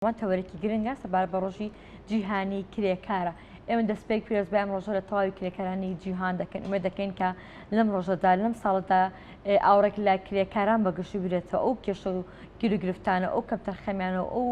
تەوەرێکی گرنگە سەبار بە ڕۆژی جیهانی کرێکارە. ئێمە دەستپێک پیرۆزبیان ڕۆژە لە تەواوی کرێکارانی جیهان دەکەن. ئێمە دەکەین کە لەم ڕۆژەدا لەم ساڵدا ئاورێک لە کرێکاران بەگشتی بێتەوە ئەو کێشە و گیرروگرفتانە ئەو کەمتەرخەمیانە ئەو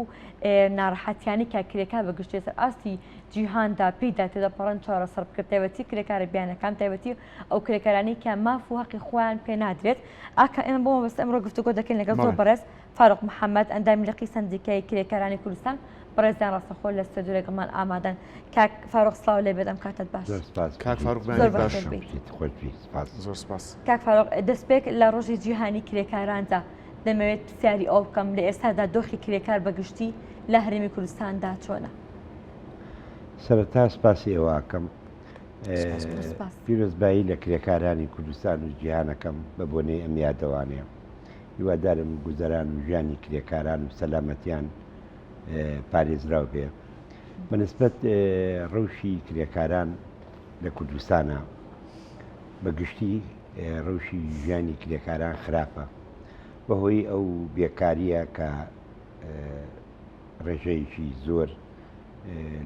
ناڕەحەتیانی کە کرێکار بەگشتی سەر ئاستی جیهاندا پێیدا تێدەپەڕەن چارەسەر بکرد تایبەتی کرێکارە بیانەکان تایبەتی ئەو کرێکارانی کە ماف و حەقی خۆیان پێ نادرێت. ئاکە ئێمە بۆمە بەست ئەمڕۆ گفتوگۆ دەکەین لەگەڵ زۆر بەڕێز فاروق محەممەد ئەندامی لەقی سندیکای کرێکارانی کوردستان بەڕێزیان ڕاستەخۆ لە ستۆدیۆ لەگەڵمان ئامادەن. کاک فاروق سڵاو لێ بێت ئەم کاتت باش. کاک فاروق زۆر سپاس. کاک فاروق دەستپێک لە ڕۆژی جیهانی کرێکاراندا دەمەوێت پرسیاری ئەو بکەم لە ئێستادا دۆخی کرێکار بەگشتی لە هەرێمی کوردستاندا چۆنە؟ سەرەتا سپاسی ئێوەکەم پیرۆزبایی لە کرێکارانی کوردستان و جیهانەکەم بە بۆنەی ئەم یادەوانەیە. هیوادارم گوزەران و ژیانی کرێکاران و سەلامەتیان پارێزراو بێ. بەنسبەت ڕەوشی کرێکاران لە کوردستانە بەگشتی ڕەوشی ژیانی کرێکاران خراپە بەهۆی ئەو بێکاریە کە ڕێژەیەکی زۆر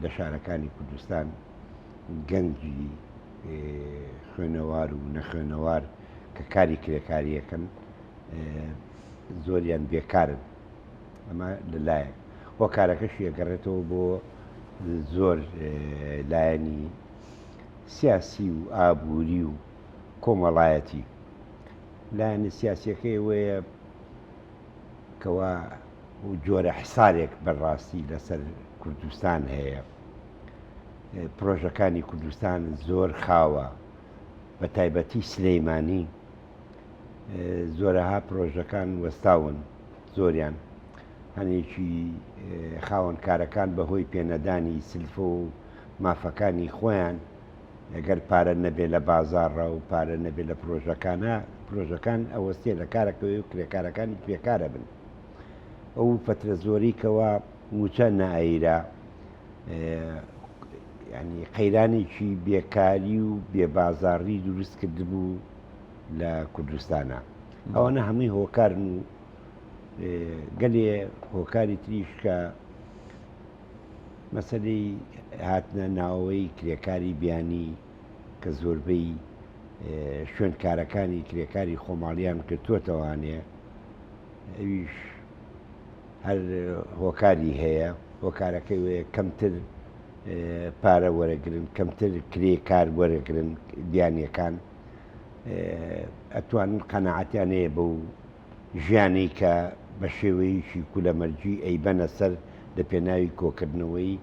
لە شارەکانی کوردستان گەنجی خوێنەوار و نەخوێنەوار کە کاری کرێکاریەکەن زۆریان بێکارن. ئەمە لەلایەک هۆکارەکەش یەگەڕێتەوە بۆ زۆر لایەنی سیاسی و ئابووری و کۆمەڵایەتی. لایەنی سیاسیەکەی وەیە کەوا جۆرە حسارێک بەڕاستی لەسەر کوردستان هەیە. پرۆژەکانی کوردستان زۆر خاوە، بە تایبەتی سلەیمانی زۆرەها پرۆژەکان وەستاون، زۆریان هەنێکی خاوەن کارەکان بەهۆی پێنەدانی سلفە و مافەکانی خۆیان ئەگەر پارە نەبێ لە بازاڕە و پارە نەبێ لە پرۆژەکان ئەوەستێ لە کارەکەوێ و کرێکارەکانی پێکارە بن. ئەو فترە زۆری کەوا موچە نائیرا ینی قەیرانێکی بێکاری و بێبازاڕی دروست کردبوو لە کوردستانە. ئەوانە هەمووی هۆکارن و گەلێ هۆکاری تریش کە مەسەلەی هاتنە ناوەوەی کرێکاری بیانی کە زۆربەی شوێنکارەکانی کرێکاری خۆماڵیان کردوتەوانێ ئەویش هەر هۆکاری هەیە. هۆکارەکەی وەیە کەمتر پارە وەرەگرن، کەمتر کرێکار وەرەگرن بیانیەکان ئەتوانن قەنەعەتیان هەیە بەو ژیانەی کە بە شێوەیەکی کولەمەرجی ئەیبەنە سەر لە پێناوی کۆکردنەوەی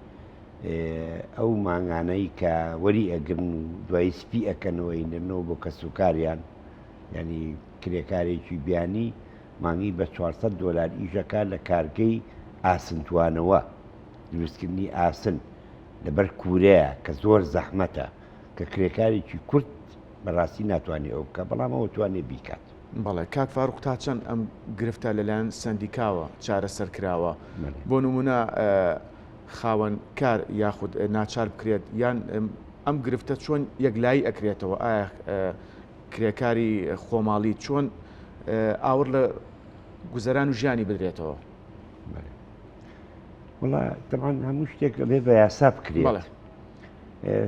ئەو مانگانەی کە وەری ئەگرن و دوای سپی ئەکەنەوەی نرنەوە بۆ کەسوکاریان. ینی کرێکارێکی بیانی مانگی بە 400 دۆلار ئیژەکە لە کارگەی ئاسنتوانەوە دروستکردنی ئاسن لەبەر کوورەیە کە زۆر زەحمەتە کە کرێکارێکی کورد بەڕاستی ناتوانێت ئەو بکە، بەڵام ئەوە توانێت بیکات. بەڵێ کاک فاروق تا چەند ئەم گرفتە لەلایەن سندیکاوە چارەسەر کراوە بۆ نمونە خاوەن کار یاخود ناچار بکرێت یان ئەم گرفتە چۆن یەکلایی ئەکرێتەوە؟ ئایا کرێکاری خۆماڵی چۆن ئاور لە گوزەران و ژیانی بدرێتەوە؟ وڵا تەمان هەموو شتێک بێ بە یاسا بکرێت.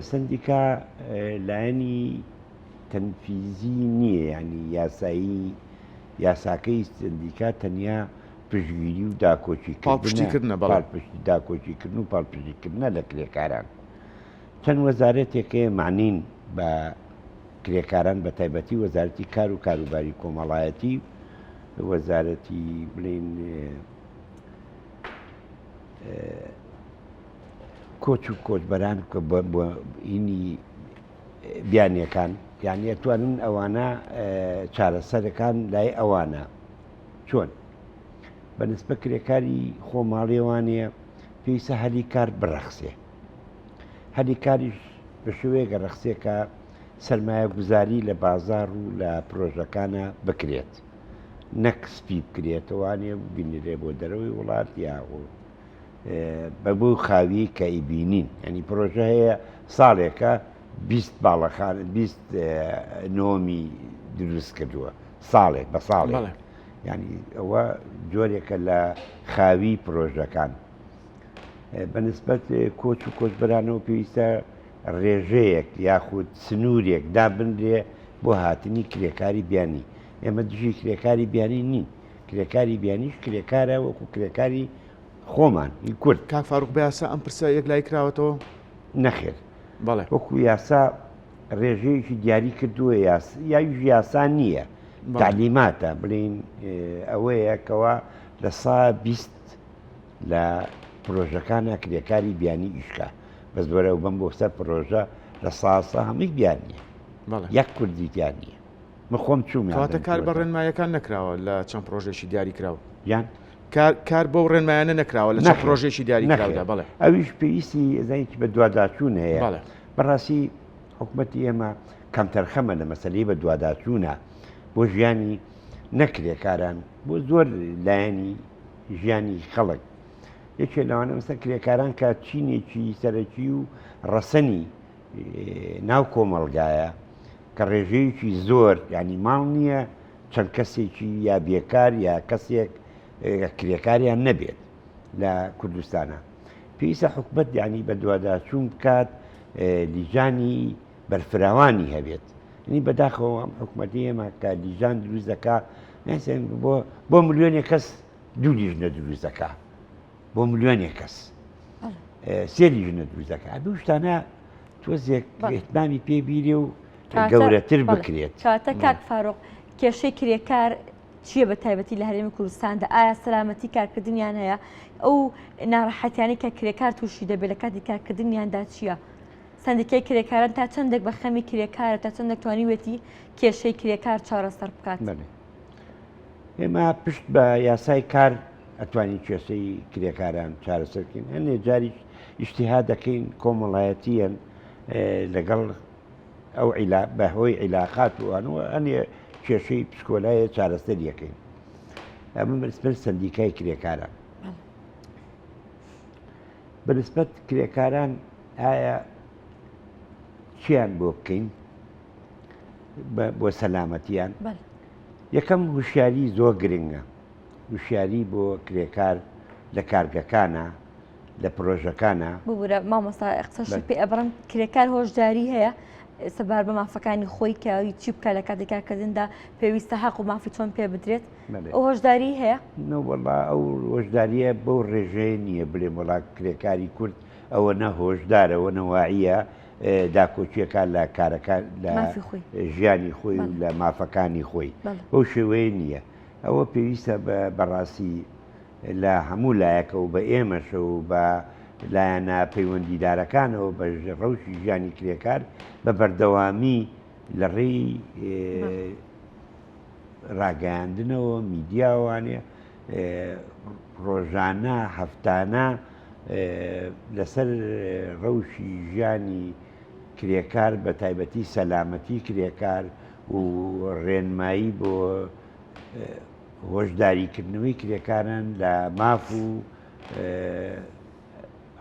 سندیکا لایەنی تەنفیزی نییە، ینی یاسایی یاساکەی سندیکا تەنیا پشتگیری و داکۆچیکردنە داکۆچیکردن و پاڵپشتیکردنە لە کرێکاران. چەند وەزارەتێکەیە معنین بە کرێکاران بە تایبەتی وەزارەتی کار و کاروباری کۆمەڵایەتی، وەزارەتی بڵین کۆچ و کۆچبەران کە بۆینی بیانیەکان یعنی ئەتوانن ئەوانە چارەسەرەکان لای ئەوانە چۆن بەنسبە کرێکاری خۆماڵیێوانەیە پێویستە هەلی کار بڕەخسێ. هەلی کاریش بە شوەیەکە ڕەخسێکە سەرمایە گوزاری لە بازار و لە پرۆژەکانە بکرێت، نەک سپی بکرێتەوانێ بینێ بۆ دەرەوەی وڵات یا بە بۆ خاوی کە ئیبینین. ینی پرۆژە هەیە ساڵێکە 20 باڵەخان 20 نۆمی دروست کردووە ساڵێک بە ساڵێک. ینی ئەوە جۆرێکە لە خاوی پرۆژەکان بەنسبەت کۆچ و کۆچبەرانەوە پێویستە ڕێژەیەک یاخود سنوورێک دابنرێ بۆ هاتنی کرێکاری بیانی. ئێمە دژی کرێکاری بیانی نین. کرێکاری بیانیش کرێکارە وەکو کرێکاری خۆمان هی کورد. کاک فاروق بە یاسا ئەم پرسە یەک لای کراوەتەوە؟ نەخێر. بەڵێ وەکو یاسا ڕێژەیەکی دیاری کردووە یاویش یاسا نییە. تعلیماتە بڵین ئەوەیە کەوا لە سا 20 لە پرۆژەکانە کرێکاری بیانی ئیشکا بەس بەرە و بم بۆ سەر پرۆژە لە ساسە هەمووی بیان نییە یەک کوردی دیان نییە من خۆم چووم کاتە کار بە ڕێنمایەکان نەکراوە لە چەند پرۆژێکی دیاری کراوە یان کار بۆ ڕێنمایانە نەکراوە لە چەند پرۆژێکی دیاری کراودا بڵێ ئەویش پێویستی زانیکی بە دوواداچوون هەیە بەڕاستی حکوومەتی ئێمە کەمتەرخەمە لە مەسەلەی بە دوواداچوونە بۆ ژیانی نەکرێکاران بۆ زۆر لایەنی ژیانی خەڵک یەکێ لەوانە مەسەر کرێکاران کە چینێکی سەرەکی و ڕەسەنی ناو کۆمەڵگایە کە ڕێژەیەکی زۆر ینی ماڵ نییە چەند کەسێکی یا بێکار یا کەسێک کرێکاریان نەبێت لە کوردستانە پێویستە حکومەت ینی بە دوواداچوون بکات لیژانی بەرفراوانی هەبێت نی بەداخەوە ئەم حکوومەتی ئێمە کە لیژان دروست دەکا بۆ ملیۆنێک کەس دوو لیژنە دروست دەکا بۆ ملیۆنێک کەس سێ لیژنە دروست دەکا دوو شتانە تۆزێک ئێتمامی پێبیرێ و گەورەتر بکرێت. کاتە کاک فاروق کێشەی کرێکار چییە بە تایبەتی لە هەرێمی کوردستاندا ئایا سەلامەتی کارکردنیان هەیە ئەو ناڕەحەتیانی کە کرێکار تووشی دەبێت لە کاتی کارکردنیاندا چییە؟ سندیکای کرێکاران تا چەندێک بە خەمی کرێکارە تا چەندێک توانیوێتی کێشەی کرێکار چارەسەر بکات؟ ئێمە پشت بە یاسای کار ئەتوانی کێشەی کرێکاران چارەسەرکەین هەنێ جاریش ئیشتیها دەکەین کۆمەڵایەتیان لەگەڵ ئەو بەهۆی عیلاقات وانەوە هەنێ کێشەی پسکۆلایە چارەسەر یەکەین ئەمە بەنسبەت سندیکای کرێکاران بەنسبەت کرێکاران ئایا چیان بۆ بکەین بۆ سەلامەتیان یەکەم وشیاری زۆر گرنگە وشیاری بۆ کرێکار لە کارگەکانە لە پرۆژەکانە ببوورە مامۆستا قسەشی پێ ئەبڕم کرێکار هۆشداری هەیە سەبار بە مافەکانی خۆی کەوی چی بکە لە کاتی کارکردندا پێویستە حەق و مافی چۆن پێ بدرێت ئەو هۆشداری هەیە؟ نەوەڵا ئەو هۆشداریە بەو ڕێژەیە نییە بڵێم وڵا کرێکاری کورد ئەوە نە هۆشدارەوە نەواعیە داکۆچیەکە لە کارەکان لە ژیانی خۆی و لە مافەکانی خۆی بەو شێوەیە نییە ئەوە پێویستە بەڕاستی لە هەموو لایەکە و بە ئێمەشە و بە لایەنە پەیوەندیدارەکانەوە بە ڕەوشی ژیانی کرێکار بە بەردەوامی لە ڕێی ڕاگەیاندنەوە میدیاوانێ ڕۆژانە هەفتانە لەسەر ڕەوشی ژیانی کرێکار بە تایبەتی سەلامەتی کرێکار و ڕێنمایی بۆ هۆشداریکردنەوەی کرێکاران لە ماف و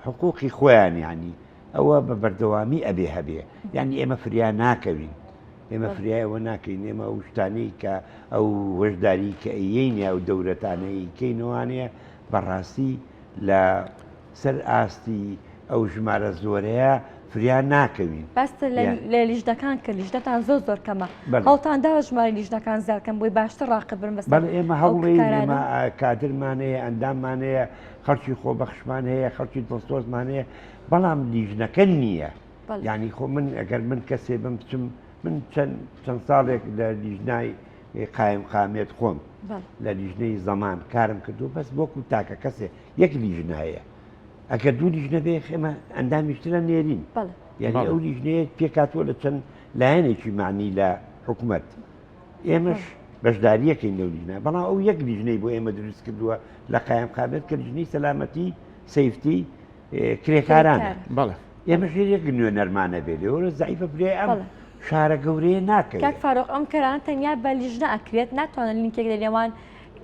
حقوقی خۆیان ینی ئەوە بە بەردەوامی ئەبێ هەبێ یعنی ئێمە فریا ناکەوین ئێمە فریایەوە ناکەین ئێمە ئەو شتانەی کە ئەو هۆشداری کە ئەیینە و دەورەتانەی کەینەوانەیە بەڕاستی لە سەر ئاستی ئەو ژمارە زۆرەیە فریا ناکەوین بەستە لە لیژنەکان کە لیژنەتان زۆر کەمە هەڵتاندا ژماری لیژنەکان زیادکەم بۆی باشتر ڕاقبرن بەس ئێمە هەوڵی ئێمە کادرمانەیە ئەنداممانەیە خەڵکی خۆبەخشمان هەیە خەڵکی دڵسۆزمان هەیە بەڵام لیژنەکە نییە یعنی خۆ من ئەگەر من کەسێ بم بچم من چەند ساڵێک لە لیژنای قایم قامێت خۆم لە لیژنەی زەمان کارم کردو بەس بۆکو تاکە کەسێ یەک لیژنە هەیە ئەگەر دوو لیژنە بێ ئێمە ئەندامیشترە نێرین یعنی ئەو لیژنەیە پێکاتوە لە چەند لایەنێکی معنی لە حکوومەت ئێمەش بەشداریەکەین لەو لیژنە بەڵام ئەو یەک لیژنەی بۆ ئێمە دروست کردووە لە قایم قامێت کە لیژنەی سەلامەتی سەیفتی کرێکارانە ئێمەش یەک نوێ نەرمانە بێت لێوەرە زەعیفە برێ ئەم شارە گەورەیە ناکەوێت کاک فاروق ئەم کارانە تەنیا بە لیژنە ئەکرێت ناتوانن لینکێک لە نێوان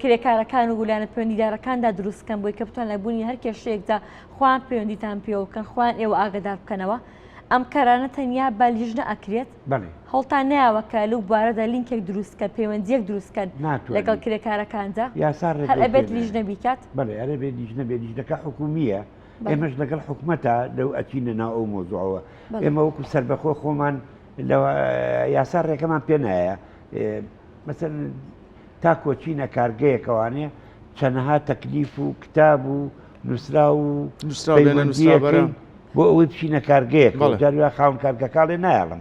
کرێکارەکان و گولانە پەیوەندیدارەکاندا دروستکەن بۆی کە بتوان لە بوونی هەر کێشەیەکدا خوان پەیوەندیتان پێوە بکەن خوان ئێوە ئاگادار بکەنەوە ئەم کارانە تەنیا بە لیژنە ئەکرێت هەڵتان نایەوەکە لەو بوارەدا لینکێک دروستکە پەیوەندیەک دروستکەن لەگەڵ کرێکارەکاندا هەر ئەبێت لیژنە بیکات بەڵێ ئەرە بێت لیژنە بێت لیژنەکە حکومیە ئێمەش لەگەڵ حکوومەتە لەو ئەچینە ناو ئەو مۆزوعەوە بەڵێ. ئێمە وەکو سربەخۆ خۆمان لە یاسا ڕێکەمان پێ نایە مەسەن تا کۆچینە کارگەیەکەوانەیە چەندەها تەکلیف و کتاب و نووسرا و نووسرابەرە بۆ ئەوەی بچینە کارگەیەک بەڵێ. جاروە خاون کارگەکاڵێ نایڵم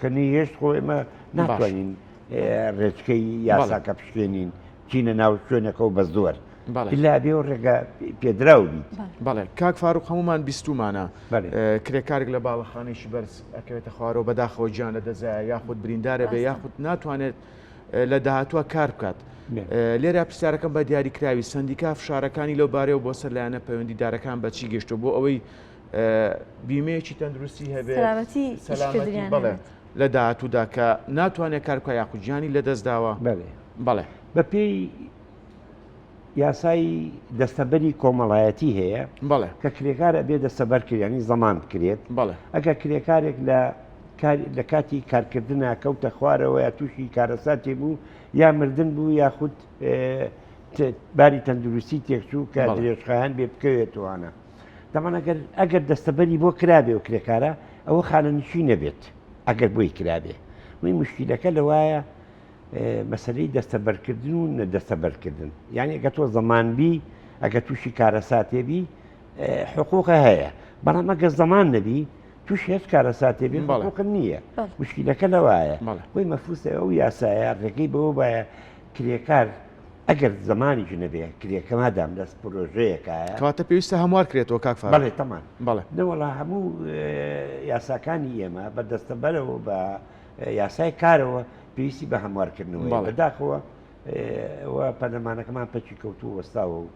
کەنی هێشت خۆ ئێمە ناتوانین ڕێچکەی یاساکە پشتێنین چینە ناو شوێنەکە و بە زۆر بەڵێ إلا بێ و ڕێگە پێدراو بیت بەڵێ کاک فاروق هەمومان بیستومانە بەڵێ. کرێکارێک لە باڵەخانەیشی بەرز ئەکەوێتە خوارەوە بەداخەوە گیان لە دەزایە یاخود بریندارە بێ یاخود ناتوانێت لە داهاتووە کار بکات لێرە پرسیارەکەم بە دیاریکراوی سندیکا فشارەکانی لەو بارەوە بۆ سەرلایەنە پەیوەندیدارەکان بەچی گەشتو بۆ ئەوەی بیمەیەکی تەندروستی هەبێت سەلامەتی بڵێ لە داهاتوودا کە ناتوانێت کارکە یاخود گیانی لە دەستداوە بەڵێ بە پێی یاسای دەستەبەری کۆمەڵایەتی هەیە بەڵێ کە کرێکارە بێ دەستەبەر کردیانی زەمان بکرێت بەڵێ ئەگە کرێکارێک لە کاتی کارکردنا کەوتە خوارەوە یا تووشی کارەساتی بوو یا مردن بوو یاخود باری تەندروستی تێکچوو کە درێژخایان بێ بکەوێتوانە دەمان ئەگەر دەستەبەری بۆ کرابێ و کرێکارە ئەوە خانەنشی نەبێت ئەگەر بۆی کرابێ وی مشکلەکە لەوایە مەسلەی دەستەبەرکردن و نەدەستەبەرکردن یعنی ئەگە تۆ زەمانبی ئەگە تووشی کارەساتێبی حقوقە هەیە بەڵام ئەگە زەمان نەبی توش هێچ کارەساتێبی حقوق نییە مشکلەکە لەوایە بۆی مەفروسە ئەو یاسایە ڕێگەی بەوە باە کرێکار ئەگەر زمانیش نەبێ کرێکەمادام دەست پرۆژەیەکایە کەواتە پێویستە هەموار کرێتەوە کاک فاروق بەڵێ تەمان بەڵێ نەوەڵا هەموو یاساکانی ئێمە بە دەستەبەرەوە بە یاسای کارەوە پێویستی بە هەموارکردنەوە بەداخەوە پەرلەمانەکەمان پەچی کەوتو وەستاوە و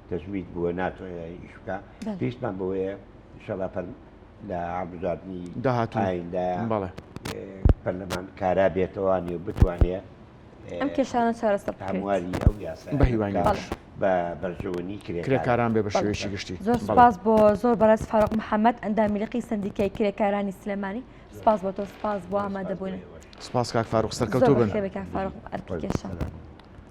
تەجوید بووە ناتوانێت ئیشکا پێویستمان بەوەیە ئینشەڵا لە عەبدوجاردنی ئایندا پەرلەمان کارا بێتەوانی و بتوانێت ئەم کێشانە چارەسەر بکرێت هەمواری ئەو یاسا بە هیوانی بە بەرژەوەنی کرێکاران بێ بە شێوەیەکی گشتی زۆر سپاس بۆ زۆر بەڕێز فاروق محەممەد ئەندامیلقی سندیکای کرێکارانی سلێمانی سپاس بۆ تۆ سپاس بۆ ئامادەبوون سپاس کاک فاروق سەرکەوتوو بن فاروق ئەرکێشە